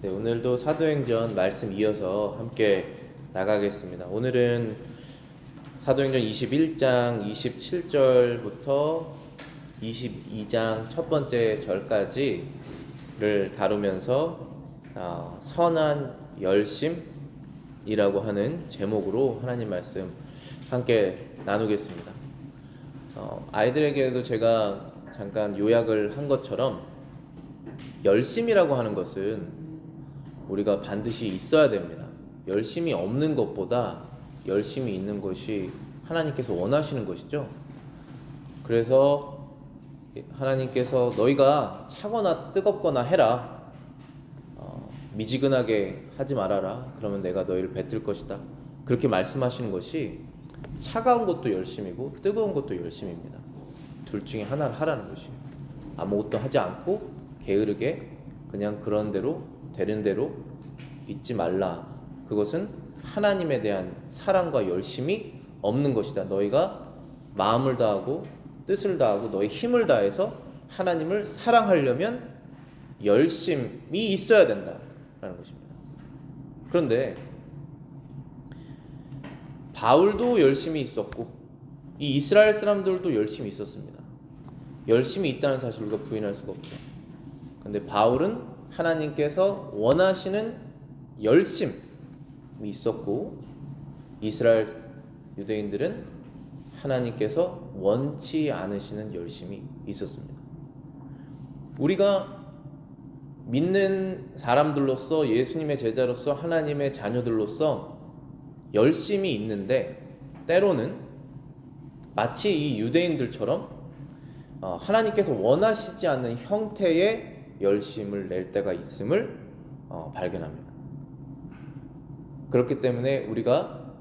네, 오늘도 사도행전 말씀 이어서 함께 나가겠습니다. 오늘은 사도행전 21장 27절부터 22장 첫 번째 절까지를 다루면서 선한 열심이라고 하는 제목으로 하나님 말씀 함께 나누겠습니다. 아이들에게도 제가 잠깐 요약을 한 것처럼 열심이라고 하는 것은 우리가 반드시 있어야 됩니다. 열심이 없는 것보다 열심이 있는 것이 하나님께서 원하시는 것이죠. 그래서 하나님께서 너희가 차거나 뜨겁거나 해라, 미지근하게 하지 말아라, 그러면 내가 너희를 뱉을 것이다, 그렇게 말씀하시는 것이 차가운 것도 열심이고 뜨거운 것도 열심입니다. 둘 중에 하나를 하라는 것이에요. 아무것도 하지 않고 게으르게 그냥 그런 대로 되는 대로 있지 말라. 그것은 하나님에 대한 사랑과 열심이 없는 것이다. 너희가 마음을 다하고 뜻을 다하고 너희 힘을 다해서 하나님을 사랑하려면 열심이 있어야 된다라는 것입니다. 그런데 바울도 열심히 있었고 이 이스라엘 사람들도 열심히 있었습니다. 열심히 있다는 사실을 우리가 부인할 수가 없죠. 그런데 바울은 하나님께서 원하시는 열심이 있었고 이스라엘 유대인들은 하나님께서 원치 않으시는 열심이 있었습니다. 우리가 믿는 사람들로서 예수님의 제자로서 하나님의 자녀들로서 열심이 있는데 때로는 마치 이 유대인들처럼 하나님께서 원하시지 않는 형태의 열심을 낼 때가 있음을 발견합니다. 그렇기 때문에 우리가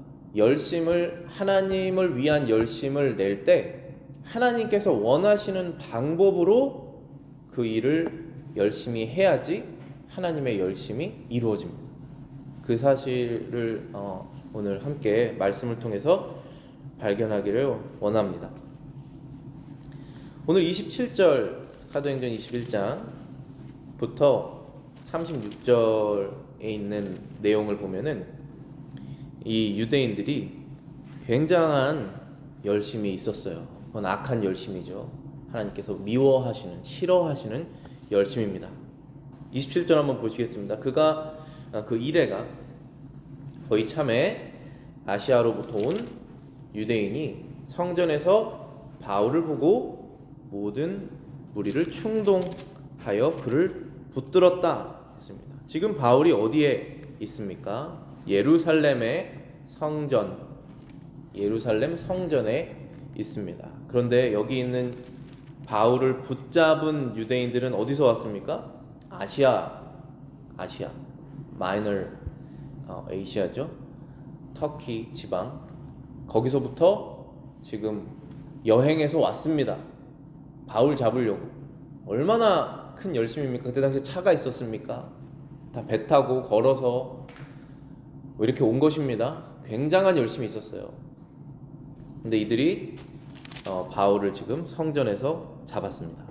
하나님을 위한 열심을 낼 때 하나님께서 원하시는 방법으로 그 일을 열심히 해야지 하나님의 열심이 이루어집니다. 그 사실을 오늘 함께 말씀을 통해서 발견하기를 원합니다. 오늘 27절 사도행전 21장부터 36절에 있는 내용을 보면은 이 유대인들이 굉장한 열심이 있었어요. 그건 악한 열심이죠. 하나님께서 미워하시는, 싫어하시는 열심입니다. 27절 한번 보시겠습니다. 그 이레가 거의 참에 아시아로부터 온 유대인이 성전에서 바울을 보고 모든 무리를 충동하여 그를 붙들었다 했습니다. 지금 바울이 어디에 있습니까? 예루살렘 성전에 있습니다. 그런데 여기 있는 바울을 붙잡은 유대인들은 어디서 왔습니까? 아시아 마이너 아시아죠. 터키 지방, 거기서부터 지금 여행해서 왔습니다. 바울 잡으려고. 얼마나 큰 열심입니까? 그때 당시에 차가 있었습니까? 다 배 타고 걸어서 이렇게 온 것입니다. 굉장한 열심이 있었어요. 근데 이들이 바울을 지금 성전에서 잡았습니다.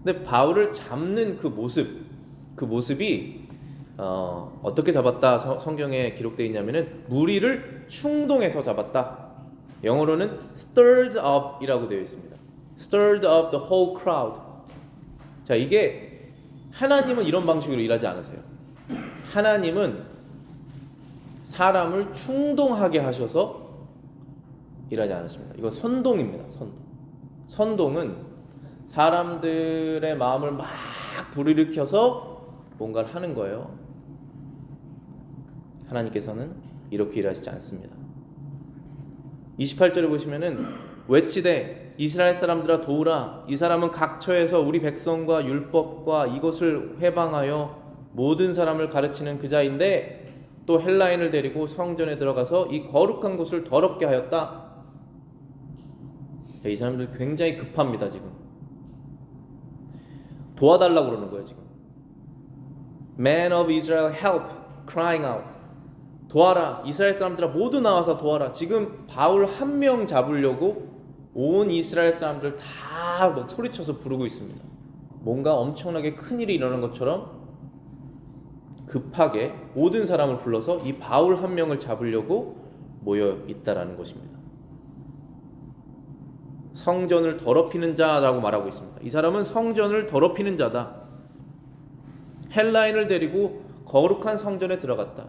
근데 바울을 잡는 그 모습이 어떻게 잡았다 성경에 기록되어 있냐면은 무리를 충동해서 잡았다. 영어로는 stirred up 이라고 되어 있습니다. stirred up the whole crowd. 자, 이게 하나님은 이런 방식으로 일하지 않으세요. 하나님은 사람을 충동하게 하셔서 일하지 않으십니다. 이건 선동입니다. 선동은 사람들의 마음을 막 불일으켜서 뭔가를 하는 거예요. 하나님께서는 이렇게 일하시지 않습니다. 28절에 보시면은 외치되 이스라엘 사람들아 도우라. 이 사람은 각처에서 우리 백성과 율법과 이것을 회방하여 모든 사람을 가르치는 그 자인데 또 헬라인을 데리고 성전에 들어가서 이 거룩한 곳을 더럽게 하였다. 자, 이 사람들 굉장히 급합니다. 지금 도와달라고 그러는 거예요. 지금 Man of Israel help crying out. 도와라. 이스라엘 사람들아 모두 나와서 도와라. 지금 바울 한 명 잡으려고 온 이스라엘 사람들 다 막 소리쳐서 부르고 있습니다. 뭔가 엄청나게 큰일이 일어나는 것처럼 급하게 모든 사람을 불러서 이 바울 한 명을 잡으려고 모여 있다라는 것입니다. 성전을 더럽히는 자라고 말하고 있습니다. 이 사람은 성전을 더럽히는 자다. 헬라인을 데리고 거룩한 성전에 들어갔다.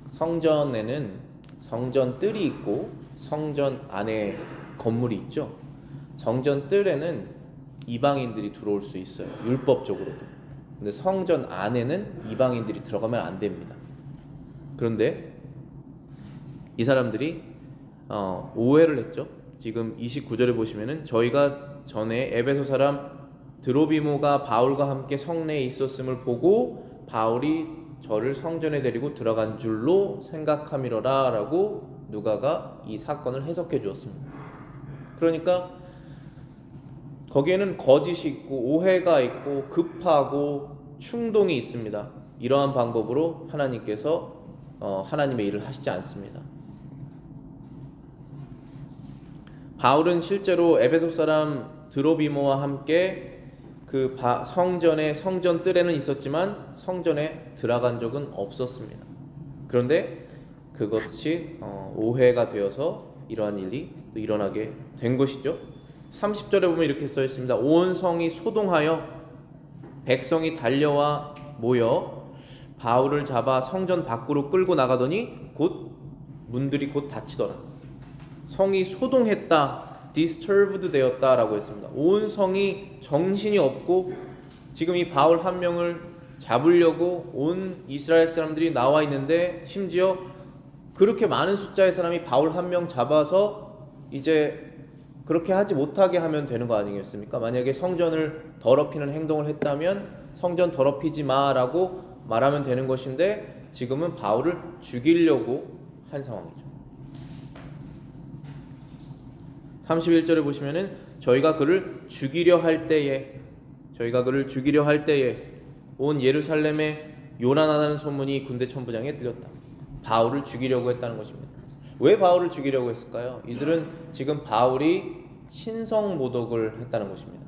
성전에는 성전 뜰이 있고 성전 안에 건물이 있죠. 성전 뜰에는 이방인들이 들어올 수 있어요. 율법적으로도. 근데 성전 안에는 이방인들이 들어가면 안 됩니다. 그런데 이 사람들이 오해를 했죠. 지금 29절에 보시면은 저희가 전에 에베소 사람 드로비모가 바울과 함께 성내에 있었음을 보고 바울이 저를 성전에 데리고 들어간 줄로 생각함이로라 라고 누가가 이 사건을 해석해 주었습니다. 그러니까 거기에는 거짓이 있고 오해가 있고 급하고 충동이 있습니다. 이러한 방법으로 하나님께서 하나님의 일을 하시지 않습니다. 바울은 실제로 에베소 사람 드로비모와 함께 그 성전 뜰에는 있었지만 성전에 들어간 적은 없었습니다. 그런데 그것이 오해가 되어서 이러한 일이 또 일어나게 된 것이죠. 30절에 보면 이렇게 써 있습니다. 온 성이 소동하여 백성이 달려와 모여 바울을 잡아 성전 밖으로 끌고 나가더니 문들이 곧 닫히더라. 성이 소동했다, disturbed 되었다라고 했습니다. 온 성이 정신이 없고 지금 이 바울 한 명을 잡으려고 온 이스라엘 사람들이 나와 있는데 심지어 그렇게 많은 숫자의 사람이 바울 한 명 잡아서 이제 그렇게 하지 못하게 하면 되는 거 아니겠습니까? 만약에 성전을 더럽히는 행동을 했다면 성전 더럽히지 마라고 말하면 되는 것인데 지금은 바울을 죽이려고 한 상황이죠. 31절에 보시면은 저희가 그를 죽이려 할 때에 온 예루살렘에 요란하다는 소문이 군대 천부장에 들렸다. 바울을 죽이려고 했다는 것입니다. 왜 바울을 죽이려고 했을까요? 이들은 지금 바울이 신성 모독을 했다는 것입니다.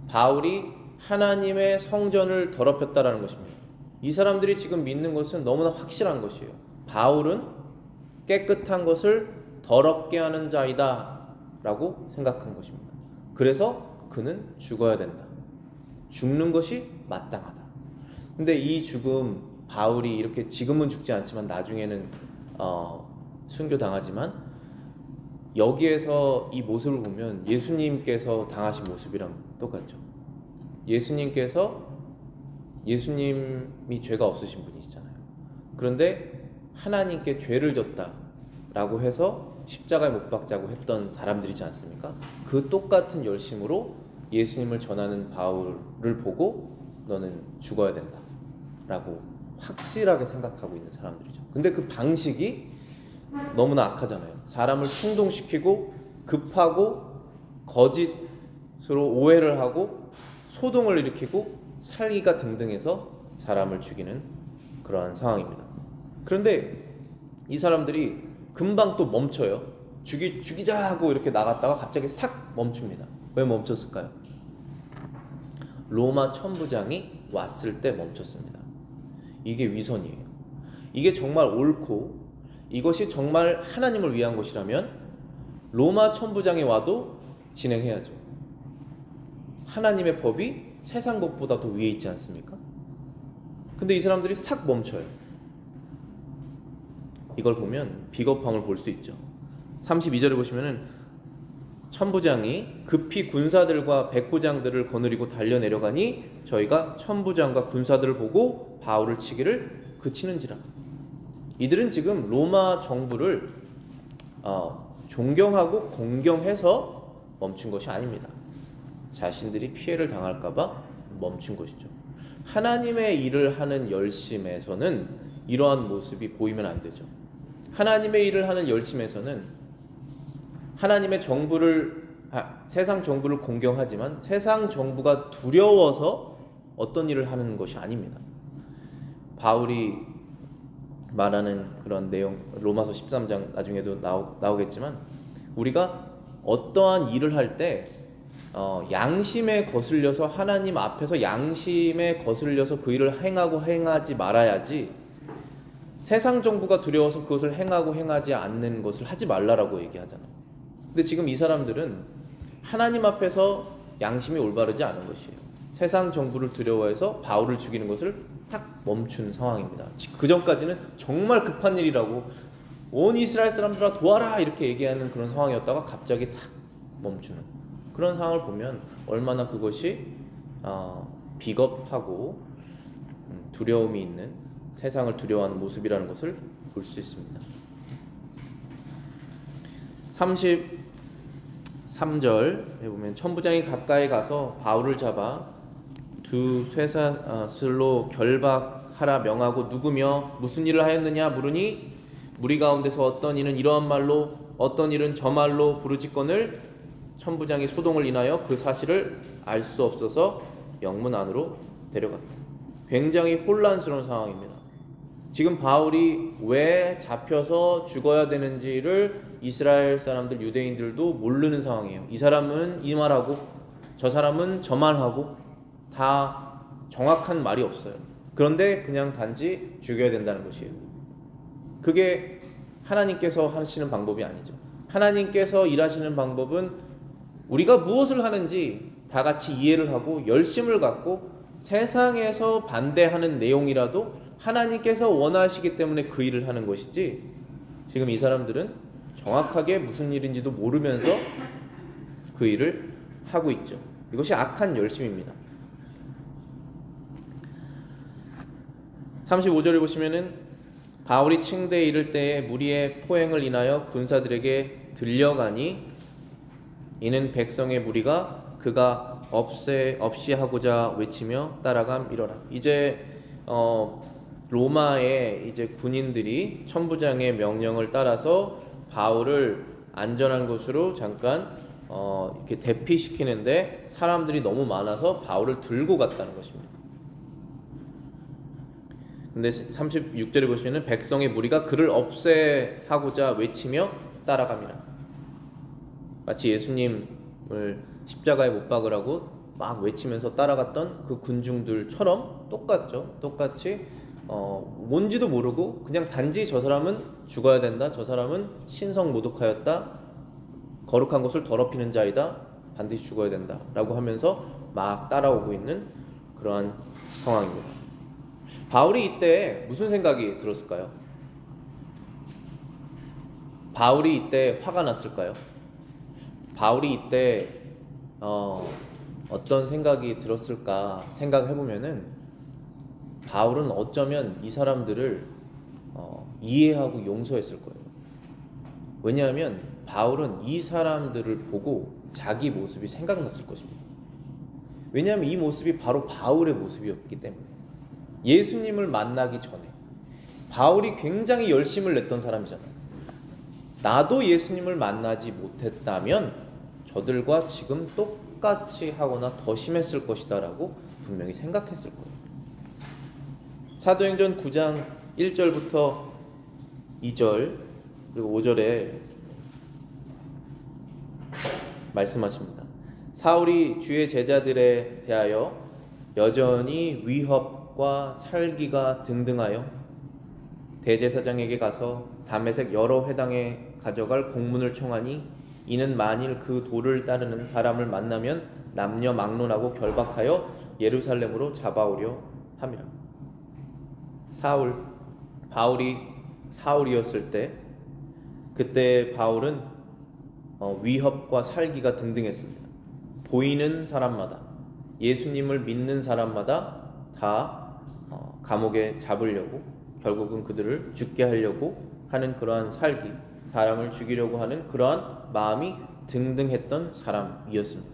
바울이 하나님의 성전을 더럽혔다라는 것입니다. 이 사람들이 지금 믿는 것은 너무나 확실한 것이에요. 바울은 깨끗한 것을 더럽게 하는 자이다 라고 생각한 것입니다. 그래서 그는 죽어야 된다. 죽는 것이 마땅하다. 근데 이 죽음, 바울이 이렇게 지금은 죽지 않지만 나중에는 순교당하지만 여기에서 이 모습을 보면 예수님께서 당하신 모습이랑 똑같죠. 예수님이 죄가 없으신 분이시잖아요. 그런데 하나님께 죄를 졌다라고 해서 십자가에 못 박자고 했던 사람들이지 않습니까? 그 똑같은 열심으로 예수님을 전하는 바울을 보고 너는 죽어야 된다 라고 확실하게 생각하고 있는 사람들이죠. 근데 그 방식이 너무나 악하잖아요. 사람을 충동시키고 급하고 거짓으로 오해를 하고 소동을 일으키고 살기가 등등해서 사람을 죽이는 그러한 상황입니다. 그런데 이 사람들이 금방 또 멈춰요. 죽이자 하고 이렇게 나갔다가 갑자기 싹 멈춥니다. 왜 멈췄을까요? 로마 천부장이 왔을 때 멈췄습니다. 이게 위선이에요. 이게 정말 옳고 이것이 정말 하나님을 위한 것이라면 로마 천부장이 와도 진행해야죠. 하나님의 법이 세상 법보다 더 위에 있지 않습니까? 근데 이 사람들이 싹 멈춰요. 이걸 보면 비겁함을 볼 수 있죠. 32절에 보시면은 천부장이 급히 군사들과 백부장들을 거느리고 달려내려가니 저희가 천부장과 군사들을 보고 바울을 치기를 그치는지라. 이들은 지금 로마 정부를 존경하고 공경해서 멈춘 것이 아닙니다. 자신들이 피해를 당할까봐 멈춘 것이죠. 하나님의 일을 하는 열심에서는 이러한 모습이 보이면 안 되죠. 하나님의 일을 하는 열심에서는 하나님의 정부를 세상 정부를 공경하지만 세상 정부가 두려워서 어떤 일을 하는 것이 아닙니다. 바울이 말하는 그런 내용 로마서 13장 나중에도 나오겠지만 우리가 어떠한 일을 할 때 양심에 거슬려서 하나님 앞에서 양심에 거슬려서 그 일을 행하고 행하지 말아야지, 세상 정부가 두려워서 그것을 행하고 행하지 않는 것을 하지 말라라고 얘기하잖아요. 근데 지금 이 사람들은 하나님 앞에서 양심이 올바르지 않은 것이에요. 세상 정부를 두려워해서 바울을 죽이는 것을 딱 멈춘 상황입니다. 그 전까지는 정말 급한 일이라고 온 이스라엘 사람들아 도와라 이렇게 얘기하는 그런 상황이었다가 갑자기 탁 멈추는 그런 상황을 보면 얼마나 그것이 비겁하고 두려움이 있는, 세상을 두려워하는 모습이라는 것을 볼 수 있습니다. 33절에 보면 천부장이 가까이 가서 바울을 잡아 두 쇠사슬로 결박하라 명하고 누구며 무슨 일을 하였느냐 물으니 무리 가운데서 어떤 이는 이러한 말로 어떤 일은 저 말로 부르짖거늘 천부장이 소동을 인하여 그 사실을 알 수 없어서 영문 안으로 데려갔다. 굉장히 혼란스러운 상황입니다. 지금 바울이 왜 잡혀서 죽어야 되는지를 이스라엘 사람들, 유대인들도 모르는 상황이에요. 이 사람은 이 말하고 저 사람은 저 말하고 다 정확한 말이 없어요. 그런데 그냥 단지 죽여야 된다는 것이에요. 그게 하나님께서 하시는 방법이 아니죠. 하나님께서 일하시는 방법은 우리가 무엇을 하는지 다 같이 이해를 하고 열심을 갖고 세상에서 반대하는 내용이라도 하나님께서 원하시기 때문에 그 일을 하는 것이지, 지금 이 사람들은 정확하게 무슨 일인지도 모르면서 그 일을 하고 있죠. 이것이 악한 열심입니다. 35절에 보시면은 바울이 층대에 이를 때에 무리의 포행을 인하여 군사들에게 들려가니 이는 백성의 무리가 그가 없이 하고자 외치며 따라감이러라. 이제 로마의 이제 군인들이 천부장의 명령을 따라서 바울을 안전한 곳으로 잠깐 이렇게 대피시키는데 사람들이 너무 많아서 바울을 들고 갔다는 것입니다. 근데 36절에 보시면은 백성의 무리가 그를 없애하고자 외치며 따라갑니다. 마치 예수님을 십자가에 못 박으라고 막 외치면서 따라갔던 그 군중들처럼 똑같죠. 똑같이 뭔지도 모르고 그냥 단지 저 사람은 죽어야 된다, 저 사람은 신성 모독하였다, 거룩한 것을 더럽히는 자이다, 반드시 죽어야 된다 라고 하면서 막 따라오고 있는 그러한 상황입니다. 바울이 이때 무슨 생각이 들었을까요? 바울이 이때 화가 났을까요? 바울이 이때 어떤 생각이 들었을까 생각해보면은 바울은 어쩌면 이 사람들을 이해하고 용서했을 거예요. 왜냐하면 바울은 이 사람들을 보고 자기 모습이 생각났을 것입니다. 왜냐하면 이 모습이 바로 바울의 모습이었기 때문에. 예수님을 만나기 전에 바울이 굉장히 열심을 냈던 사람이잖아요. 나도 예수님을 만나지 못했다면 저들과 지금 똑같이 하거나 더 심했을 것이다 라고 분명히 생각했을 거예요. 사도행전 9장 1절부터 2절 그리고 5절에 말씀하십니다. 사울이 주의 제자들에 대하여 여전히 위협과 살기가 등등하여 대제사장에게 가서 다메섹 여러 회당에 가져갈 공문을 청하니 이는 만일 그 도를 따르는 사람을 만나면 남녀 막론하고 결박하여 예루살렘으로 잡아오려 함이라. 바울이 사울이었을 때 그때 바울은 위협과 살기가 등등했습니다. 보이는 사람마다, 예수님을 믿는 사람마다 다 감옥에 잡으려고, 결국은 그들을 죽게 하려고 하는 그러한 살기, 사람을 죽이려고 하는 그러한 마음이 등등했던 사람이었습니다.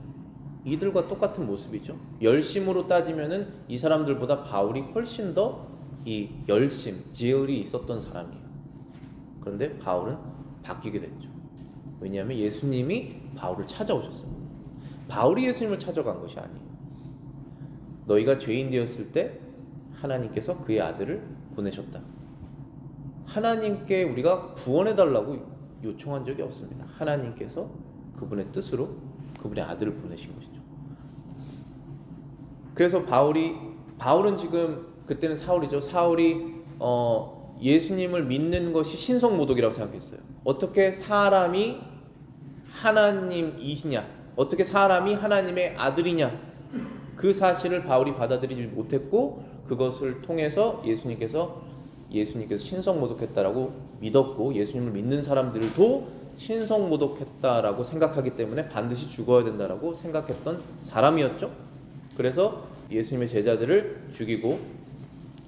이들과 똑같은 모습이죠. 열심으로 따지면은 이 사람들보다 바울이 훨씬 더 이 열심, 지혈이 있었던 사람이에요. 그런데 바울은 바뀌게 됐죠. 왜냐하면 예수님이 바울을 찾아오셨습니다. 바울이 예수님을 찾아간 것이 아니에요. 너희가 죄인 되었을 때 하나님께서 그의 아들을 보내셨다. 하나님께 우리가 구원해달라고 요청한 적이 없습니다. 하나님께서 그분의 뜻으로 그분의 아들을 보내신 것이죠. 그래서 바울은 지금 그때는 사울이죠. 사울이 예수님을 믿는 것이 신성모독이라고 생각했어요. 어떻게 사람이 하나님이시냐, 어떻게 사람이 하나님의 아들이냐, 그 사실을 바울이 받아들이지 못했고 그것을 통해서 예수님께서 신성모독했다라고 믿었고, 예수님을 믿는 사람들도 신성모독했다라고 생각하기 때문에 반드시 죽어야 된다라고 생각했던 사람이었죠. 그래서 예수님의 제자들을 죽이고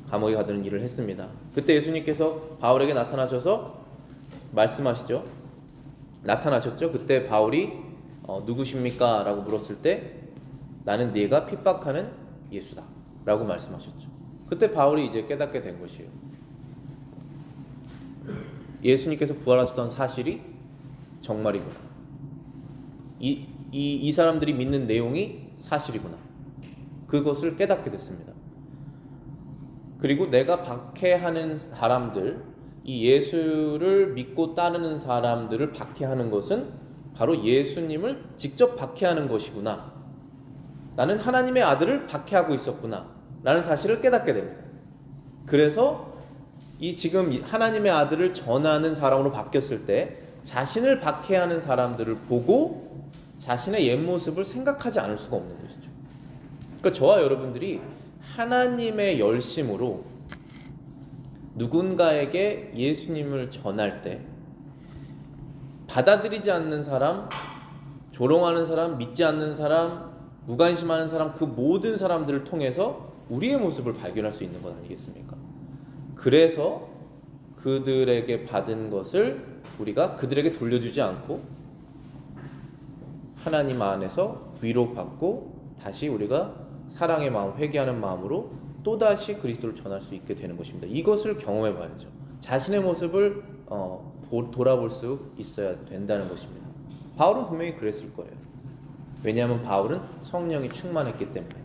감옥에 가두는 일을 했습니다. 그때 예수님께서 바울에게 나타나셔서 말씀하시죠. 나타나셨죠. 그때 바울이 누구십니까? 라고 물었을 때 나는 네가 핍박하는 예수다 라고 말씀하셨죠. 그때 바울이 이제 깨닫게 된 것이에요. 예수님께서 부활하셨던 사실이 정말이구나. 이 사람들이 믿는 내용이 사실이구나. 그것을 깨닫게 됐습니다. 그리고 내가 박해하는 사람들, 이 예수를 믿고 따르는 사람들을 박해하는 것은 바로 예수님을 직접 박해하는 것이구나. 나는 하나님의 아들을 박해하고 있었구나 라는 사실을 깨닫게 됩니다. 그래서 이 지금 하나님의 아들을 전하는 사람으로 바뀌었을 때 자신을 박해하는 사람들을 보고 자신의 옛 모습을 생각하지 않을 수가 없는 것이죠. 그러니까 저와 여러분들이 하나님의 열심으로 누군가에게 예수님을 전할 때 받아들이지 않는 사람, 조롱하는 사람, 믿지 않는 사람, 무관심하는 사람, 그 모든 사람들을 통해서 우리의 모습을 발견할 수 있는 것 아니겠습니까? 그래서 그들에게 받은 것을 우리가 그들에게 돌려주지 않고 하나님 안에서 위로받고 다시 우리가 사랑의 마음, 회개하는 마음으로 또다시 그리스도를 전할 수 있게 되는 것입니다. 이것을 경험해 봐야죠. 자신의 모습을 돌아볼 수 있어야 된다는 것입니다. 바울은 분명히 그랬을 거예요. 왜냐하면 바울은 성령이 충만했기 때문에.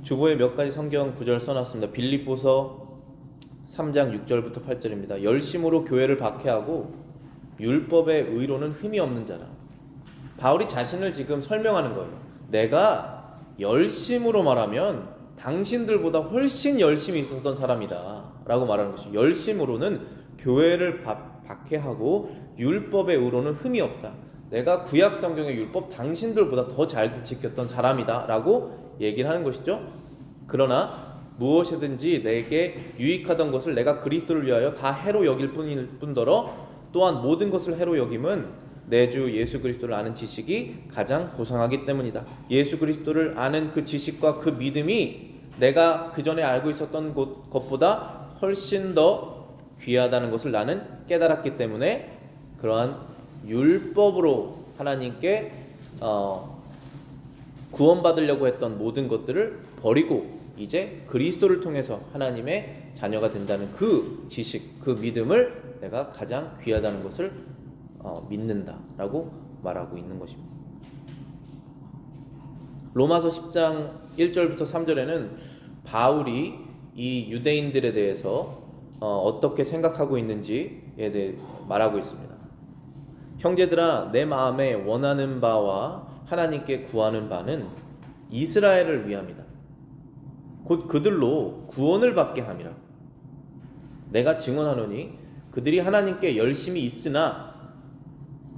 주보에 몇 가지 성경 구절 써놨습니다. 빌립보서 3장 6절부터 8절입니다. 열심으로 교회를 박해하고 율법의 의로는 흠이 없는 자라. 바울이 자신을 지금 설명하는 거예요. 내가 열심으로 말하면 당신들보다 훨씬 열심히 있었던 사람이다 라고 말하는 것이죠. 열심으로는 교회를 박해하고 율법의 의로는 흠이 없다. 내가 구약 성경의 율법 당신들보다 더 잘 지켰던 사람이다 라고 얘기를 하는 것이죠. 그러나 무엇이든지 내게 유익하던 것을 내가 그리스도를 위하여 다 해로 여길 뿐더러 또한 모든 것을 해로 여김은 내 주 예수 그리스도를 아는 지식이 가장 고상하기 때문이다. 예수 그리스도를 아는 그 지식과 그 믿음이 내가 그 전에 알고 있었던 것보다 훨씬 더 귀하다는 것을 나는 깨달았기 때문에 그러한 율법으로 하나님께 구원받으려고 했던 모든 것들을 버리고 이제 그리스도를 통해서 하나님의 자녀가 된다는 그 지식, 그 믿음을 내가 가장 귀하다는 것을 믿는다라고 말하고 있는 것입니다. 로마서 10장 1절부터 3절에는 바울이 이 유대인들에 대해서 어떻게 생각하고 있는지에 대해 말하고 있습니다. 형제들아, 내 마음에 원하는 바와 하나님께 구하는 바는 이스라엘을 위함이다. 곧 그들로 구원을 받게 함이라. 내가 증언하노니 그들이 하나님께 열심히 있으나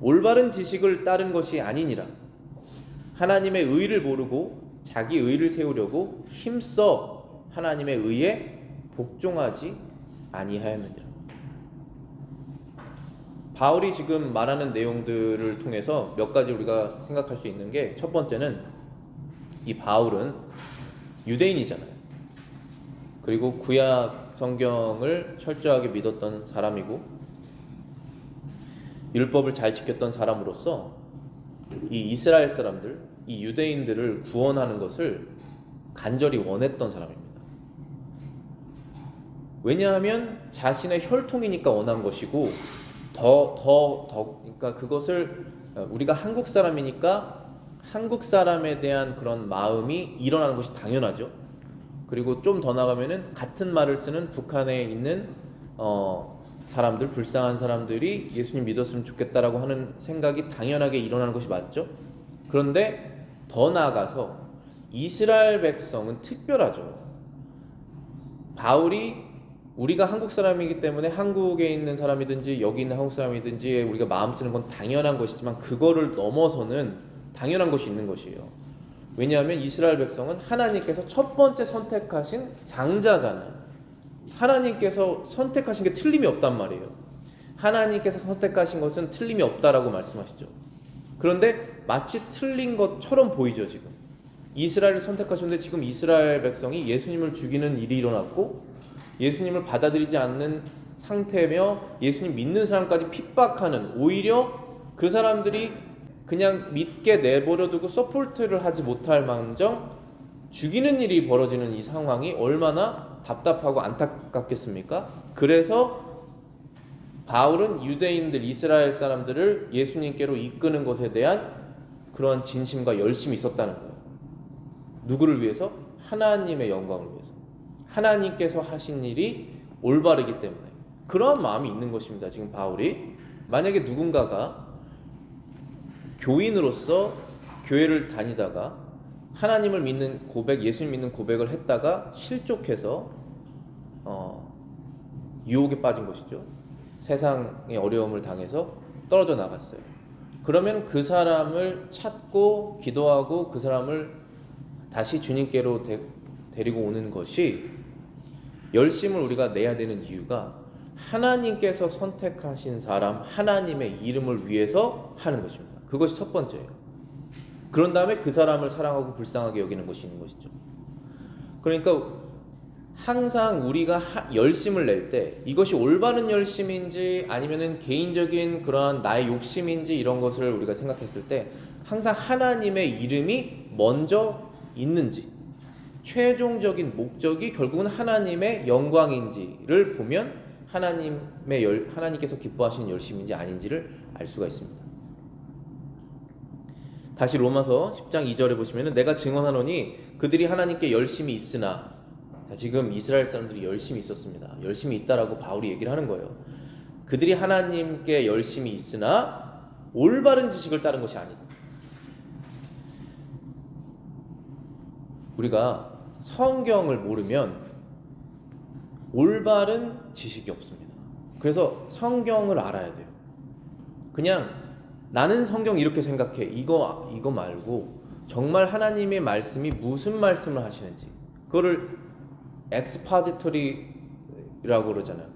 올바른 지식을 따른 것이 아니니라. 하나님의 의를 모르고 자기 의를 세우려고 힘써 하나님의 의에 복종하지 아니하였느니라. 바울이 지금 말하는 내용들을 통해서 몇 가지 우리가 생각할 수 있는 게, 첫 번째는 이 바울은 유대인이잖아요. 그리고 구약 성경을 철저하게 믿었던 사람이고 율법을 잘 지켰던 사람으로서 이 이스라엘 사람들, 이 유대인들을 구원하는 것을 간절히 원했던 사람입니다. 왜냐하면 자신의 혈통이니까 원한 것이고 그러니까 그것을 우리가 한국 사람이니까 한국 사람에 대한 그런 마음이 일어나는 것이 당연하죠. 그리고 좀 더 나가면은 같은 말을 쓰는 북한에 있는 사람들, 불쌍한 사람들이 예수님 믿었으면 좋겠다라고 하는 생각이 당연하게 일어나는 것이 맞죠. 그런데 더 나아가서 이스라엘 백성은 특별하죠. 바울이 우리가 한국 사람이기 때문에 한국에 있는 사람이든지 여기 있는 한국 사람이든지 우리가 마음 쓰는 건 당연한 것이지만 그거를 넘어서는 당연한 것이 있는 것이에요. 왜냐하면 이스라엘 백성은 하나님께서 첫 번째 선택하신 장자잖아요. 하나님께서 선택하신 게 틀림이 없단 말이에요. 하나님께서 선택하신 것은 틀림이 없다라고 말씀하시죠. 그런데 마치 틀린 것처럼 보이죠. 지금 이스라엘을 선택하셨는데 지금 이스라엘 백성이 예수님을 죽이는 일이 일어났고 예수님을 받아들이지 않는 상태며 예수님 믿는 사람까지 핍박하는, 오히려 그 사람들이 그냥 믿게 내버려두고 서포트를 하지 못할 망정 죽이는 일이 벌어지는 이 상황이 얼마나 답답하고 안타깝겠습니까? 그래서 바울은 유대인들, 이스라엘 사람들을 예수님께로 이끄는 것에 대한 그러한 진심과 열심이 있었다는 거예요. 누구를 위해서? 하나님의 영광을 위해서. 하나님께서 하신 일이 올바르기 때문에 그러한 마음이 있는 것입니다. 지금 바울이 만약에 누군가가 교인으로서 교회를 다니다가 하나님을 믿는 고백, 예수님 믿는 고백을 했다가 실족해서 유혹에 빠진 것이죠. 세상의 어려움을 당해서 떨어져 나갔어요. 그러면 그 사람을 찾고 기도하고 그 사람을 다시 주님께로 데리고 오는 것이 열심을 우리가 내야 되는 이유가 하나님께서 선택하신 사람, 하나님의 이름을 위해서 하는 것입니다. 그것이 첫 번째예요. 그런 다음에 그 사람을 사랑하고 불쌍하게 여기는 것이 있는 것이죠. 그러니까 항상 우리가 열심을 낼 때 이것이 올바른 열심인지 아니면은 개인적인 그러한 나의 욕심인지 이런 것을 우리가 생각했을 때 항상 하나님의 이름이 먼저 있는지, 최종적인 목적이 결국은 하나님의 영광인지를 보면 하나님께서 기뻐하시는 열심인지 아닌지를 알 수가 있습니다. 다시 로마서 10장 2절에 보시면 내가 증언하노니 그들이 하나님께 열심히 있으나, 자, 지금 이스라엘 사람들이 열심히 있었습니다. 열심히 있다라고 바울이 얘기를 하는 거예요. 그들이 하나님께 열심히 있으나 올바른 지식을 따른 것이 아니다. 우리가 성경을 모르면 올바른 지식이 없습니다. 그래서 성경을 알아야 돼요. 그냥 나는 성경 이렇게 생각해, 이거 말고 정말 하나님의 말씀이 무슨 말씀을 하시는지, 그거를 expository라고 그러잖아요.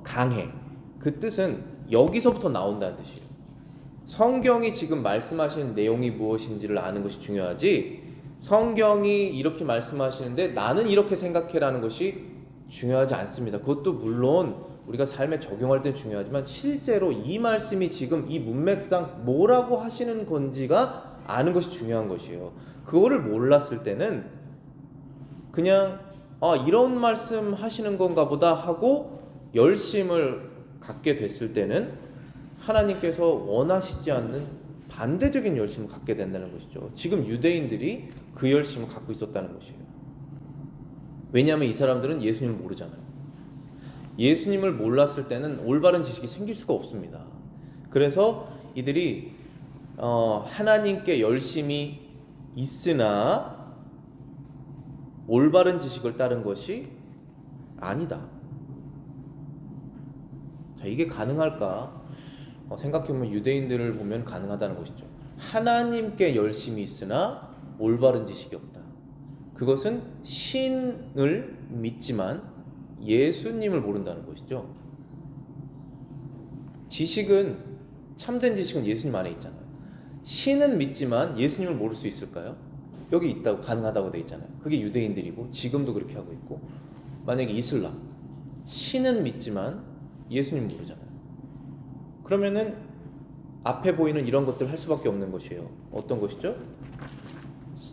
강해. 그 뜻은 여기서부터 나온다는 뜻이에요. 성경이 지금 말씀하시는 내용이 무엇인지를 아는 것이 중요하지, 성경이 이렇게 말씀하시는데 나는 이렇게 생각해라는 것이 중요하지 않습니다. 그것도 물론 우리가 삶에 적용할 땐 중요하지만 실제로 이 말씀이 지금 이 문맥상 뭐라고 하시는 건지가 아는 것이 중요한 것이에요. 그거를 몰랐을 때는 그냥 이런 말씀 하시는 건가 보다 하고 열심을 갖게 됐을 때는 하나님께서 원하시지 않는 반대적인 열심을 갖게 된다는 것이죠. 지금 유대인들이 그 열심을 갖고 있었다는 것이에요. 왜냐하면 이 사람들은 예수님을 모르잖아요. 예수님을 몰랐을 때는 올바른 지식이 생길 수가 없습니다. 그래서 이들이 하나님께 열심히 있으나 올바른 지식을 따른 것이 아니다. 자, 이게 가능할까? 생각해보면 유대인들을 보면 가능하다는 것이죠. 하나님께 열심히 있으나 올바른 지식이 없다. 그것은 신을 믿지만 예수님을 모른다는 것이죠. 참된 지식은 예수님 안에 있잖아요. 신은 믿지만 예수님을 모를 수 있을까요? 여기 있다고, 가능하다고 돼 있잖아요. 그게 유대인들이고 지금도 그렇게 하고 있고, 만약에 이슬람, 신은 믿지만 예수님 모르잖아요. 그러면은 앞에 보이는 이런 것들을 할 수밖에 없는 것이에요. 어떤 것이죠?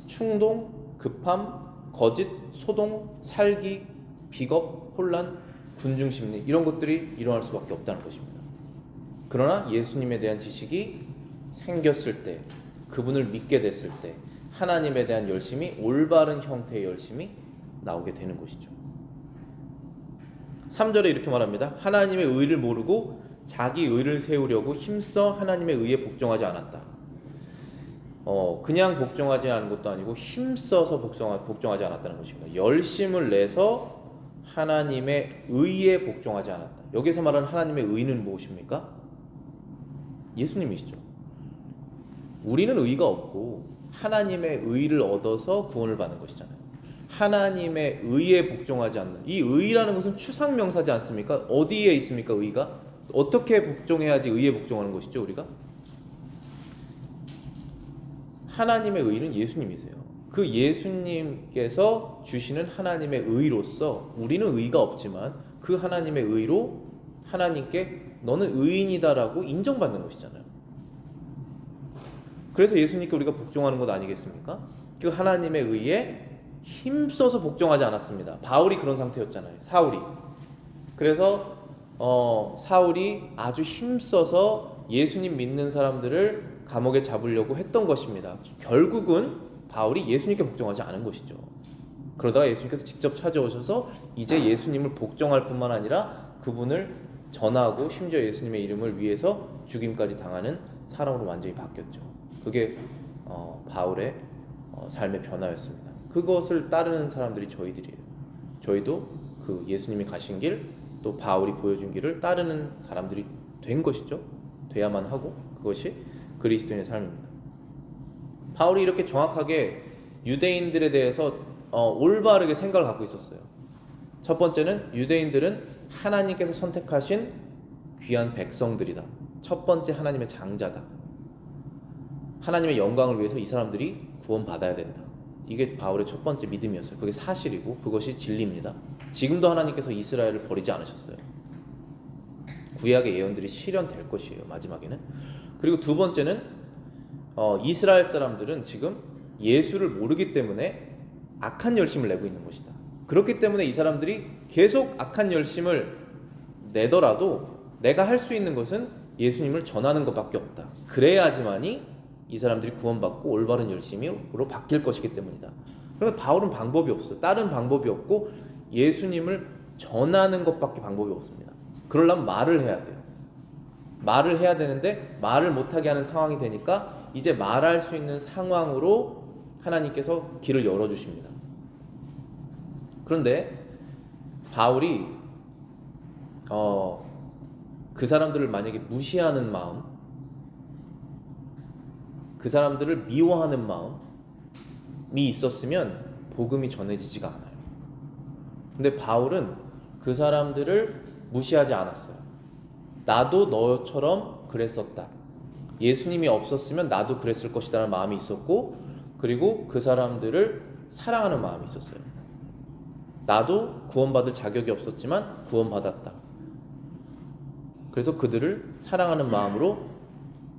충동, 급함, 거짓, 소동, 살기, 비겁, 혼란, 군중심리, 이런 것들이 일어날 수밖에 없다는 것입니다. 그러나 예수님에 대한 지식이 생겼을 때, 그분을 믿게 됐을 때 하나님에 대한 열심이 올바른 형태의 열심이 나오게 되는 것이죠. 3절에 이렇게 말합니다. 하나님의 의를 모르고 자기 의를 세우려고 힘써 하나님의 의에 복종하지 않았다. 그냥 복종하지 않은 것도 아니고 힘써서 복종하지 않았다는 것입니다. 열심을 내서 하나님의 의에 복종하지 않았다. 여기서 말하는 하나님의 의는 무엇입니까? 예수님이시죠. 우리는 의가 없고 하나님의 의를 얻어서 구원을 받는 것이잖아요. 하나님의 의에 복종하지 않는, 이 의라는 것은 추상명사지 않습니까? 어디에 있습니까? 의가? 어떻게 복종해야지 의에 복종하는 것이죠, 우리가? 하나님의 의는 예수님이세요. 그 예수님께서 주시는 하나님의 의로서 우리는 의가 없지만 그 하나님의 의로 하나님께 너는 의인이다라고 인정받는 것이잖아요. 그래서 예수님께 우리가 복종하는 것 아니겠습니까? 그 하나님의 의에 힘써서 복종하지 않았습니다. 바울이 그런 상태였잖아요. 사울이. 그래서 사울이 아주 힘써서 예수님 믿는 사람들을 감옥에 잡으려고 했던 것입니다. 결국은 바울이 예수님께 복종하지 않은 것이죠. 그러다가 예수님께서 직접 찾아오셔서 이제 예수님을 복종할 뿐만 아니라 그분을 전하고 심지어 예수님의 이름을 위해서 죽임까지 당하는 사람으로 완전히 바뀌었죠. 그게 바울의 삶의 변화였습니다. 그것을 따르는 사람들이 저희들이에요. 저희도 그 예수님이 가신 길, 또 바울이 보여준 길을 따르는 사람들이 된 것이죠. 돼야만 하고, 그것이 그리스도인의 삶입니다. 바울이 이렇게 정확하게 유대인들에 대해서 올바르게 생각을 갖고 있었어요. 첫 번째는 유대인들은 하나님께서 선택하신 귀한 백성들이다. 첫 번째 하나님의 장자다. 하나님의 영광을 위해서 이 사람들이 구원받아야 된다. 이게 바울의 첫 번째 믿음이었어요. 그게 사실이고 그것이 진리입니다. 지금도 하나님께서 이스라엘을 버리지 않으셨어요. 구약의 예언들이 실현될 것이에요. 마지막에는. 그리고 두 번째는 이스라엘 사람들은 지금 예수를 모르기 때문에 악한 열심을 내고 있는 것이다. 그렇기 때문에 이 사람들이 계속 악한 열심을 내더라도 내가 할 수 있는 것은 예수님을 전하는 것밖에 없다. 그래야지만이 이 사람들이 구원받고 올바른 열심으로 바뀔 것이기 때문이다. 그러니까 바울은 방법이 없어요. 다른 방법이 없고 예수님을 전하는 것밖에 방법이 없습니다. 그러려면 말을 해야 돼요. 말을 해야 되는데 말을 못하게 하는 상황이 되니까 이제 말할 수 있는 상황으로 하나님께서 길을 열어주십니다. 그런데 바울이 그 사람들을 만약에 무시하는 마음, 그 사람들을 미워하는 마음이 있었으면 복음이 전해지지가 않아요. 근데 바울은 그 사람들을 무시하지 않았어요. 나도 너처럼 그랬었다. 예수님이 없었으면 나도 그랬을 것이라는 마음이 있었고, 그리고 그 사람들을 사랑하는 마음이 있었어요. 나도 구원받을 자격이 없었지만 구원받았다. 그래서 그들을 사랑하는 마음으로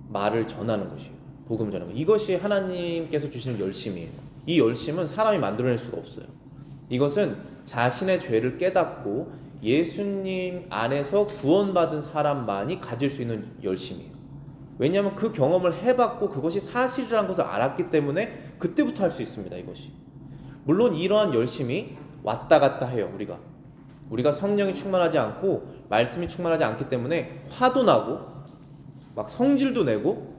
말을 전하는 것이에요. 복음 전하는 것. 이것이 하나님께서 주시는 열심이에요. 이 열심은 사람이 만들어낼 수가 없어요. 이것은 자신의 죄를 깨닫고 예수님 안에서 구원받은 사람만이 가질 수 있는 열심이에요. 왜냐하면 그 경험을 해봤고 그것이 사실이라는 것을 알았기 때문에 그때부터 할 수 있습니다. 이것이. 물론 이러한 열심이 왔다 갔다 해요. 우리가 성령이 충만하지 않고 말씀이 충만하지 않기 때문에 화도 나고 막 성질도 내고,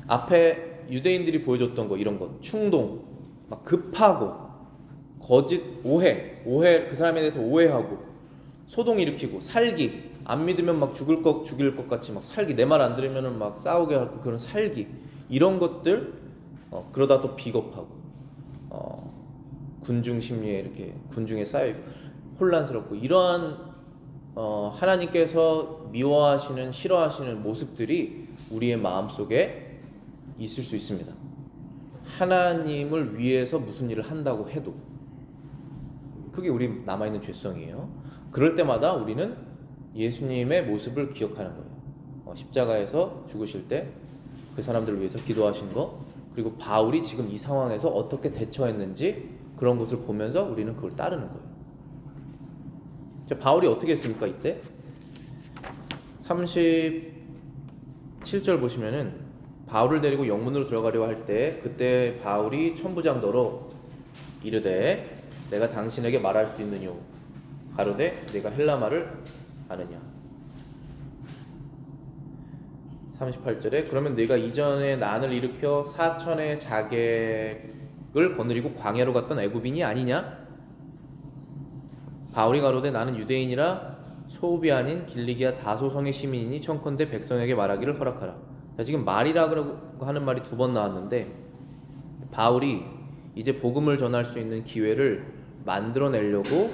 앞에 유대인들이 보여줬던 거, 이런 것, 충동, 막 급하고 거짓, 오해 그 사람에 대해서 오해하고 소동 일으키고 살기, 안 믿으면 막 죽일 것 같이 막 살기, 내 말 안 들으면 막 싸우게 하고 그런 살기, 이런 것들, 그러다 또 비겁하고 군중 심리에 이렇게 군중에 쌓여있고 혼란스럽고, 이러한 하나님께서 미워하시는, 싫어하시는 모습들이 우리의 마음속에 있을 수 있습니다. 하나님을 위해서 무슨 일을 한다고 해도 그게 우리 남아있는 죄성이에요. 그럴 때마다 우리는 예수님의 모습을 기억하는 거예요. 십자가에서 죽으실 때 그 사람들을 위해서 기도하신 거, 그리고 바울이 지금 이 상황에서 어떻게 대처했는지 그런 것을 보면서 우리는 그걸 따르는 거예요. 자, 바울이 어떻게 했습니까? 이때 37절 보시면은 바울을 데리고 영문으로 들어가려고 할 때, 그때 바울이 천부장더러 이르되 내가 당신에게 말할 수 있느뇨 가로되 내가 헬라 말을 아느냐. 38절에 그러면 네가 이전에 난을 일으켜 4천의 자객을 거느리고 광야로 갔던 애굽인이 아니냐? 바울이 가로되 나는 유대인이라 소읍이 아닌 길리기아 다소성의 시민이니 청컨대 백성에게 말하기를 허락하라. 자, 지금 말이라고 하는 말이 2번 나왔는데 바울이 이제 복음을 전할 수 있는 기회를 만들어내려고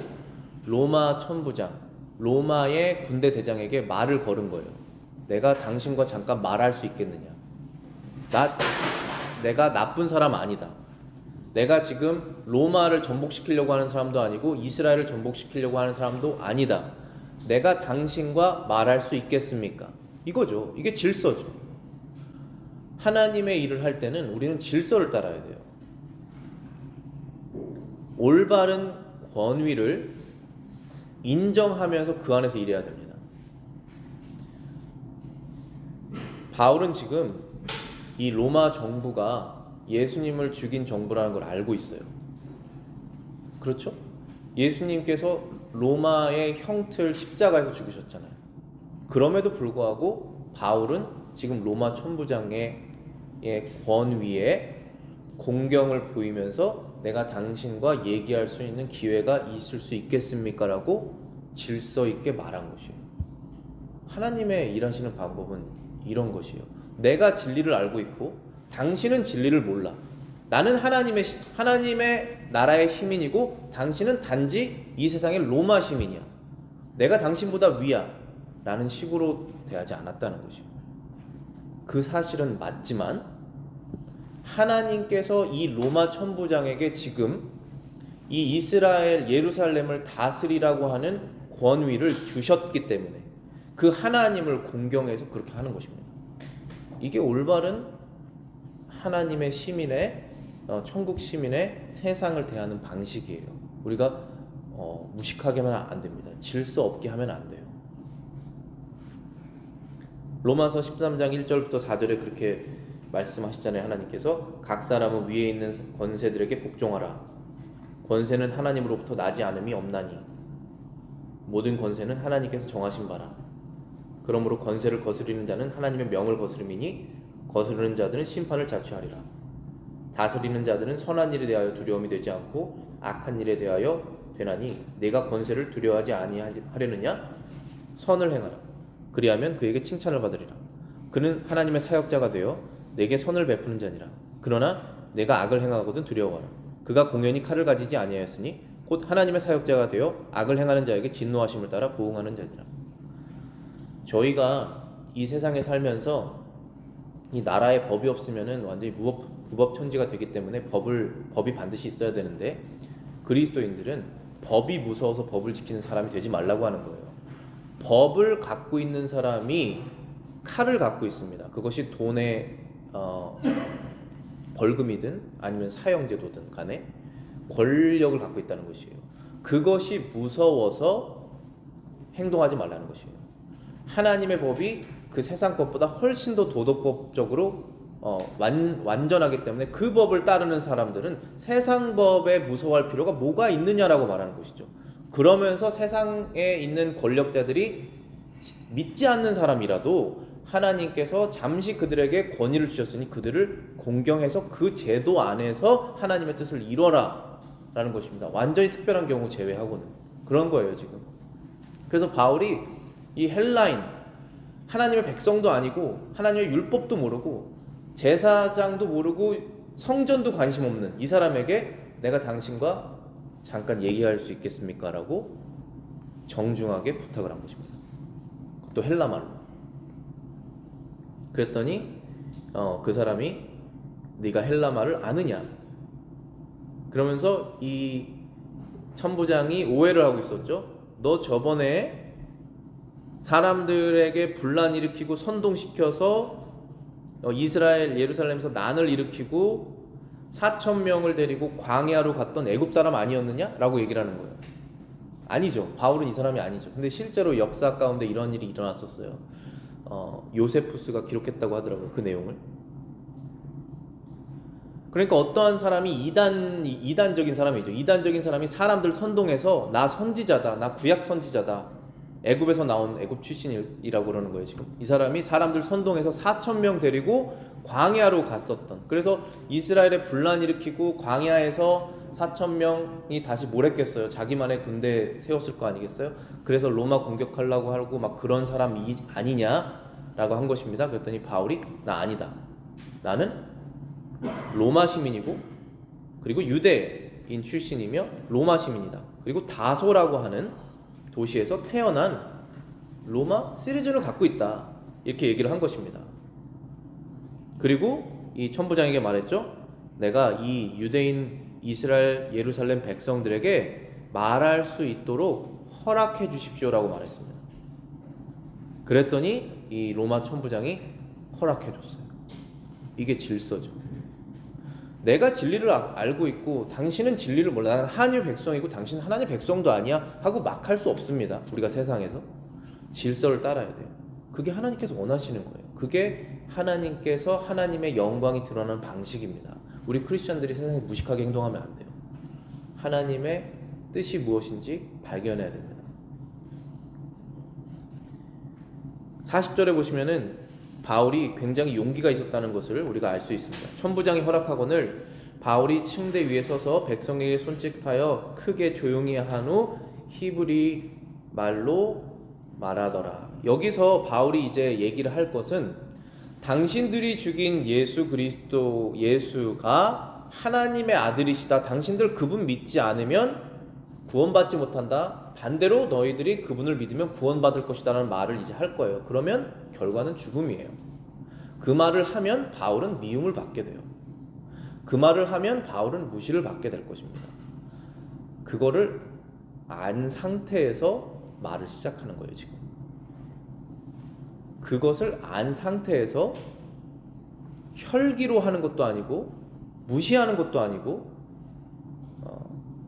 로마 천부장, 로마의 군대 대장에게 말을 걸은 거예요. 내가 당신과 잠깐 말할 수 있겠느냐? 내가 나쁜 사람 아니다. 내가 지금 로마를 전복시키려고 하는 사람도 아니고 이스라엘을 전복시키려고 하는 사람도 아니다. 내가 당신과 말할 수 있겠습니까? 이거죠. 이게 질서죠. 하나님의 일을 할 때는 우리는 질서를 따라야 돼요. 올바른 권위를 인정하면서 그 안에서 일해야 됩니다. 바울은 지금 이 로마 정부가 예수님을 죽인 정부라는 걸 알고 있어요. 그렇죠? 예수님께서 로마의 형틀 십자가에서 죽으셨잖아요. 그럼에도 불구하고 바울은 지금 로마 천부장의 권위에 공경을 보이면서 내가 당신과 얘기할 수 있는 기회가 있을 수 있겠습니까? 라고 질서 있게 말한 것이에요. 하나님의 일하시는 방법은 이런 것이에요. 내가 진리를 알고 있고 당신은 진리를 몰라. 나는 하나님의 나라의 시민이고 당신은 단지 이 세상의 로마 시민이야. 내가 당신보다 위야. 라는 식으로 대하지 않았다는 것이에요. 그 사실은 맞지만 하나님께서 이 로마 천부장에게 지금 이 이스라엘 예루살렘을 다스리라고 하는 권위를 주셨기 때문에 그 하나님을 공경해서 그렇게 하는 것입니다. 이게 올바른 하나님의 시민의 천국 시민의 세상을 대하는 방식이에요. 우리가 무식하게 하면 안 됩니다. 질서 없게 하면 안 돼요. 로마서 13장 1절부터 4절에 그렇게 말씀하시잖아요. 하나님께서 각 사람은 위에 있는 권세들에게 복종하라. 권세는 하나님으로부터 나지 않음이 없나니 모든 권세는 하나님께서 정하신 바라. 그러므로 권세를 거스리는 자는 하나님의 명을 거스름이니 거스르는 자들은 심판을 자취하리라. 다스리는 자들은 선한 일에 대하여 두려움이 되지 않고 악한 일에 대하여 되나니 내가 권세를 두려워하지 아니하려느냐? 선을 행하라. 그리하면 그에게 칭찬을 받으리라. 그는 하나님의 사역자가 되어 내게 선을 베푸는 자니라. 그러나 내가 악을 행하거든 두려워하라. 그가 공연히 칼을 가지지 아니하였으니 곧 하나님의 사역자가 되어 악을 행하는 자에게 진노하심을 따라 보응하는 자니라. 저희가 이 세상에 살면서 이 나라에 법이 없으면은 완전히 무법천지가 되기 때문에 법이 반드시 있어야 되는데 그리스도인들은 법이 무서워서 법을 지키는 사람이 되지 말라고 하는 거예요. 법을 갖고 있는 사람이 칼을 갖고 있습니다. 그것이 돈의 벌금이든 아니면 사형제도든 간에 권력을 갖고 있다는 것이에요. 그것이 무서워서 행동하지 말라는 것이에요. 하나님의 법이 그 세상 법보다 훨씬 더 도덕법적으로 완전하기 때문에 그 법을 따르는 사람들은 세상 법에 무서워할 필요가 뭐가 있느냐라고 말하는 것이죠. 그러면서 세상에 있는 권력자들이 믿지 않는 사람이라도 하나님께서 잠시 그들에게 권위를 주셨으니 그들을 공경해서 그 제도 안에서 하나님의 뜻을 이뤄라 라는 것입니다. 완전히 특별한 경우 제외하고는 그런 거예요 지금. 그래서 바울이 이 헬라인, 하나님의 백성도 아니고 하나님의 율법도 모르고 제사장도 모르고 성전도 관심 없는 이 사람에게 내가 당신과 잠깐 얘기할 수 있겠습니까? 라고 정중하게 부탁을 한 것입니다. 또 헬라말로. 그랬더니 그 사람이 네가 헬라말을 아느냐? 그러면서 이 천부장이 오해를 하고 있었죠. 너 저번에 사람들에게 분란 일으키고 선동시켜서 이스라엘 예루살렘에서 난을 일으키고 4,000명을 데리고 광야로 갔던 애굽 사람 아니었느냐? 라고 얘기를 하는 거예요. 아니죠. 바울은 이 사람이 아니죠. 근데 실제로 역사 가운데 이런 일이 일어났었어요. 요세푸스가 기록했다고 하더라고요. 그 내용을. 그러니까 어떠한 사람이 이단적인 사람이죠. 이단적인 사람이 사람들 선동해서 나 선지자다, 나 구약 선지자다, 애굽에서 나온 애굽 출신이라고 그러는 거예요. 지금 이 사람이 사람들 선동해서 4천 명 데리고 광야로 갔었던, 그래서 이스라엘에 분란 일으키고 광야에서 4천 명이 다시 뭘 했겠어요? 자기만의 군대 세웠을 거 아니겠어요? 그래서 로마 공격하려고 하고 막 그런 사람이 아니냐라고 한 것입니다. 그랬더니 바울이 나 아니다. 나는 로마 시민이고 그리고 유대인 출신이며 로마 시민이다. 그리고 다소라고 하는 도시에서 태어난 로마 시리즌을 갖고 있다. 이렇게 얘기를 한 것입니다. 그리고 이 천부장에게 말했죠. 내가 이 유대인 이스라엘 예루살렘 백성들에게 말할 수 있도록 허락해 주십시오라고 말했습니다. 그랬더니 이 로마 천부장이 허락해 줬어요. 이게 질서죠. 내가 진리를 알고 있고 당신은 진리를 몰라. 나는 하나님의 백성이고 당신은 하나님의 백성도 아니야 하고 막 할 수 없습니다. 우리가 세상에서 질서를 따라야 돼요. 그게 하나님께서 원하시는 거예요. 그게 하나님께서 하나님의 영광이 드러나는 방식입니다. 우리 크리스천들이 세상에 무식하게 행동하면 안 돼요. 하나님의 뜻이 무엇인지 발견해야 됩니다. 40절에 보시면은 바울이 굉장히 용기가 있었다는 것을 우리가 알 수 있습니다. 천부장이 허락하거늘 바울이 침대 위에 서서 백성에게 손짓하여 크게 조용히 한 후 히브리 말로 말하더라. 여기서 바울이 이제 얘기를 할 것은 당신들이 죽인 예수 그리스도, 예수가 하나님의 아들이시다. 당신들 그분 믿지 않으면 구원받지 못한다. 반대로 너희들이 그분을 믿으면 구원받을 것이다 라는 말을 이제 할 거예요. 그러면 결과는 죽음이에요. 그 말을 하면 바울은 미움을 받게 돼요. 그 말을 하면 바울은 무시를 받게 될 것입니다. 그거를 안 상태에서 말을 시작하는 거예요. 지금 그것을 안 상태에서 혈기로 하는 것도 아니고 무시하는 것도 아니고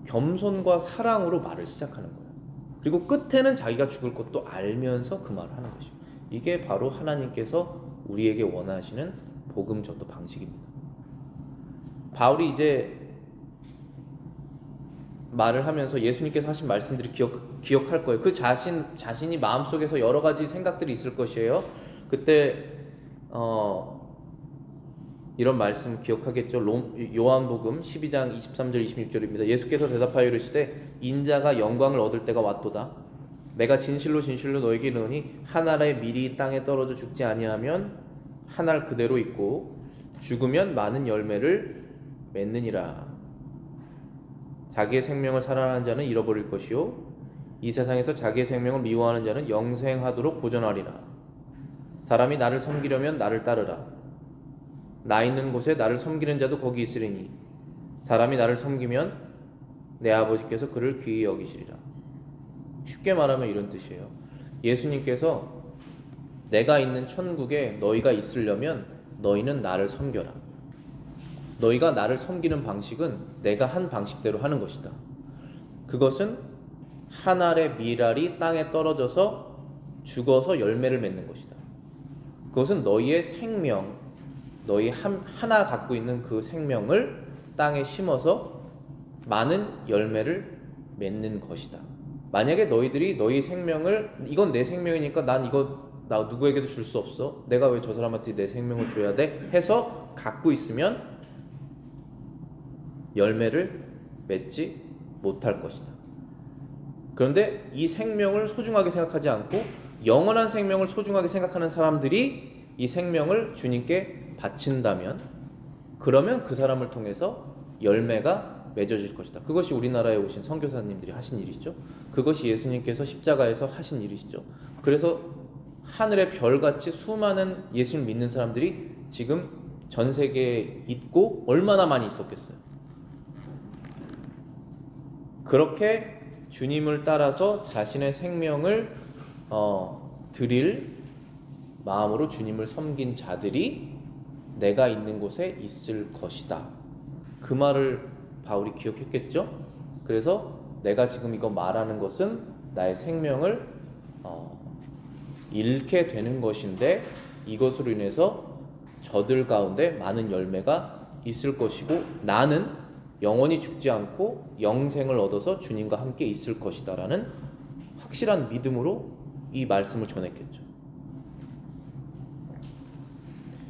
겸손과 사랑으로 말을 시작하는 거예요. 그리고 끝에는 자기가 죽을 것도 알면서 그 말을 하는 것이에요. 이게 바로 하나님께서 우리에게 원하시는 복음 전도 방식입니다. 바울이 이제 말을 하면서 예수님께서 하신 말씀들이 기억할 거예요. 그 자신이 마음속에서 여러 가지 생각들이 있을 것이에요. 그때 이런 말씀 기억하겠죠. 요한복음 12장 23절 26절입니다. 예수께서 대답하여 이르시되 인자가 영광을 얻을 때가 왔도다. 내가 진실로 진실로 너에게 이르노니 한 알의 밀이 땅에 떨어져 죽지 아니하면 한 알 그대로 있고 죽으면 많은 열매를 맺느니라. 자기의 생명을 살아나는 자는 잃어버릴 것이요 이 세상에서 자기의 생명을 미워하는 자는 영생하도록 보존하리라. 사람이 나를 섬기려면 나를 따르라. 나 있는 곳에 나를 섬기는 자도 거기 있으리니 사람이 나를 섬기면 내 아버지께서 그를 귀히 여기시리라. 쉽게 말하면 이런 뜻이에요. 예수님께서 내가 있는 천국에 너희가 있으려면 너희는 나를 섬겨라. 너희가 나를 섬기는 방식은 내가 한 방식대로 하는 것이다. 그것은 한 알의 밀알이 땅에 떨어져서 죽어서 열매를 맺는 것이다. 그것은 너희의 생명, 너희 하나 갖고 있는 그 생명을 땅에 심어서 많은 열매를 맺는 것이다. 만약에 너희들이 너희 생명을 이건 내 생명이니까 난 이거 나 누구에게도 줄 수 없어. 내가 왜 저 사람한테 내 생명을 줘야 돼? 해서 갖고 있으면 열매를 맺지 못할 것이다. 그런데 이 생명을 소중하게 생각하지 않고 영원한 생명을 소중하게 생각하는 사람들이 이 생명을 주님께 바친다면 그러면 그 사람을 통해서 열매가 맺어질 것이다. 그것이 우리나라에 오신 선교사님들이 하신 일이죠. 그것이 예수님께서 십자가에서 하신 일이시죠. 그래서 하늘의 별같이 수많은 예수를 믿는 사람들이 지금 전 세계에 있고 얼마나 많이 있었겠어요. 그렇게 주님을 따라서 자신의 생명을 드릴 마음으로 주님을 섬긴 자들이 내가 있는 곳에 있을 것이다. 그 말을 바울이 기억했겠죠. 그래서 내가 지금 이거 말하는 것은 나의 생명을 잃게 되는 것인데 이것으로 인해서 저들 가운데 많은 열매가 있을 것이고 나는 영원히 죽지 않고 영생을 얻어서 주님과 함께 있을 것이다라는 확실한 믿음으로 이 말씀을 전했겠죠.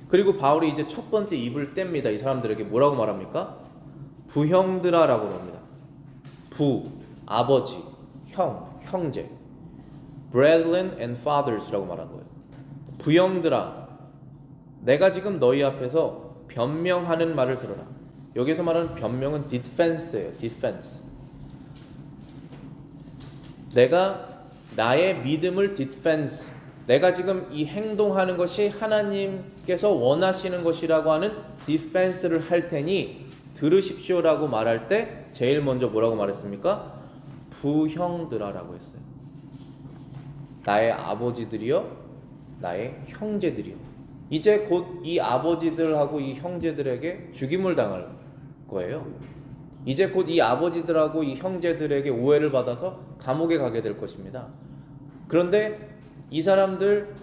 그리고 바울이 이제 첫 번째 입을 뗍니다. 이 사람들에게 뭐라고 말합니까? 부형들아라고 합니다. 부, 아버지, 형, 형제, brethren and fathers라고 말한 거예요. 부형들아, 내가 지금 너희 앞에서 변명하는 말을 들어라. 여기서 말하는 변명은 defense예요. defense. 내가 나의 믿음을 defense, 내가 지금 이 행동하는 것이 하나님께서 원하시는 것이라고 하는 defense를 할 테니 들으십시오라고 말할 때 제일 먼저 뭐라고 말했습니까? 부형들아라고 했어요. 나의 아버지들이요, 나의 형제들이요. 이제 곧 이 아버지들하고 이 형제들에게 죽임을 당할 거예요. 이제 곧 이 아버지들하고 이 형제들에게 오해를 받아서 감옥에 가게 될 것입니다. 그런데 이 사람들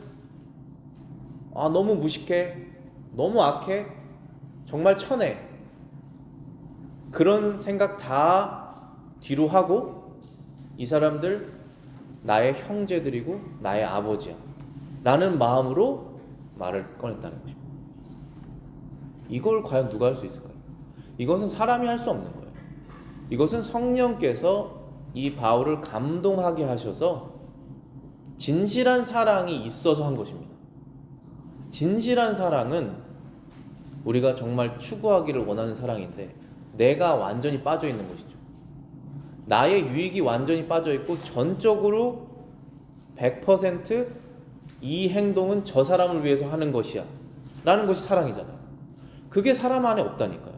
너무 무식해, 너무 악해, 정말 천해, 그런 생각 다 뒤로 하고 이 사람들 나의 형제들이고 나의 아버지야 라는 마음으로 말을 꺼냈다는 것입니다. 이걸 과연 누가 할 수 있을까요? 이것은 사람이 할 수 없는 거예요. 이것은 성령께서 이 바울을 감동하게 하셔서 진실한 사랑이 있어서 한 것입니다. 진실한 사랑은 우리가 정말 추구하기를 원하는 사랑인데 내가 완전히 빠져 있는 것이죠. 나의 유익이 완전히 빠져 있고 전적으로 100% 이 행동은 저 사람을 위해서 하는 것이야 라는 것이 사랑이잖아요. 그게 사람 안에 없다니까요.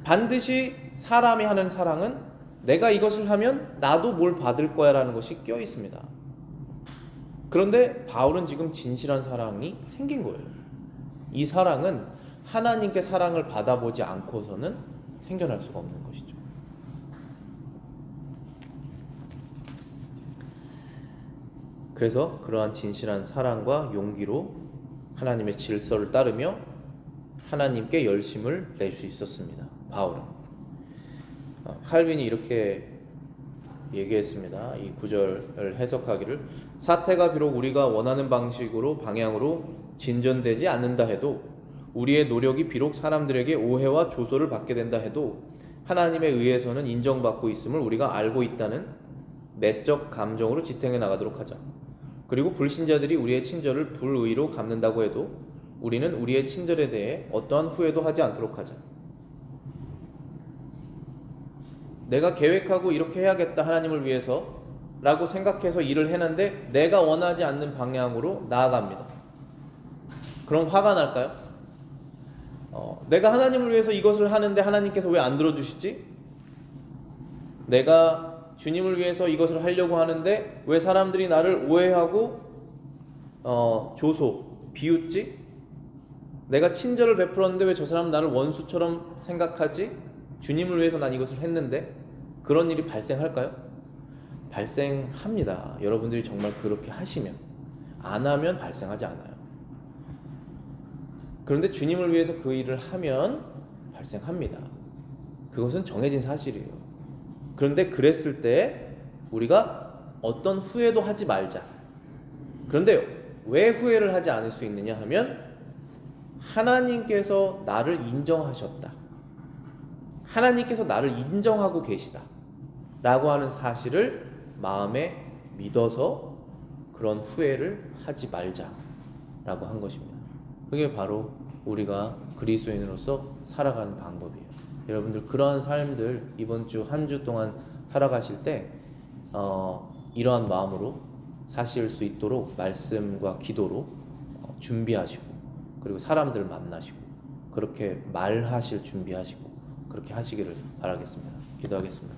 반드시 사람이 하는 사랑은 내가 이것을 하면 나도 뭘 받을 거야 라는 것이 껴 있습니다. 그런데 바울은 지금 진실한 사랑이 생긴 거예요. 이 사랑은 하나님께 사랑을 받아보지 않고서는 생겨날 수가 없는 것이죠. 그래서 그러한 진실한 사랑과 용기로 하나님의 질서를 따르며 하나님께 열심을 낼 수 있었습니다. 바울은. 칼빈이 이렇게 얘기했습니다. 이 구절을 해석하기를, 사태가 비록 우리가 원하는 방식으로 방향으로 진전되지 않는다 해도, 우리의 노력이 비록 사람들에게 오해와 조소를 받게 된다 해도 하나님에 의해서는 인정받고 있음을 우리가 알고 있다는 내적 감정으로 지탱해 나가도록 하자. 그리고 불신자들이 우리의 친절을 불의로 갚는다고 해도 우리는 우리의 친절에 대해 어떠한 후회도 하지 않도록 하자. 내가 계획하고 이렇게 해야겠다 하나님을 위해서 라고 생각해서 일을 했는데 내가 원하지 않는 방향으로 나아갑니다. 그럼 화가 날까요? 내가 하나님을 위해서 이것을 하는데 하나님께서 왜 안 들어주시지? 내가 주님을 위해서 이것을 하려고 하는데 왜 사람들이 나를 오해하고 조소, 비웃지? 내가 친절을 베풀었는데 왜 저 사람은 나를 원수처럼 생각하지? 주님을 위해서 난 이것을 했는데. 그런 일이 발생할까요? 발생합니다. 여러분들이 정말 그렇게 하시면. 안 하면 발생하지 않아요. 그런데 주님을 위해서 그 일을 하면 발생합니다. 그것은 정해진 사실이에요. 그런데 그랬을 때 우리가 어떤 후회도 하지 말자. 그런데 왜 후회를 하지 않을 수 있느냐 하면 하나님께서 나를 인정하셨다. 하나님께서 나를 인정하고 계시다 라고 하는 사실을 마음에 믿어서 그런 후회를 하지 말자 라고 한 것입니다. 그게 바로 우리가 그리스도인으로서 살아가는 방법이에요. 여러분들 그러한 삶들 이번 주 한 주 동안 살아가실 때 이러한 마음으로 사실 수 있도록 말씀과 기도로 준비하시고, 그리고 사람들 만나시고 그렇게 말하실 준비하시고 그렇게 하시기를 바라겠습니다. 기도하겠습니다.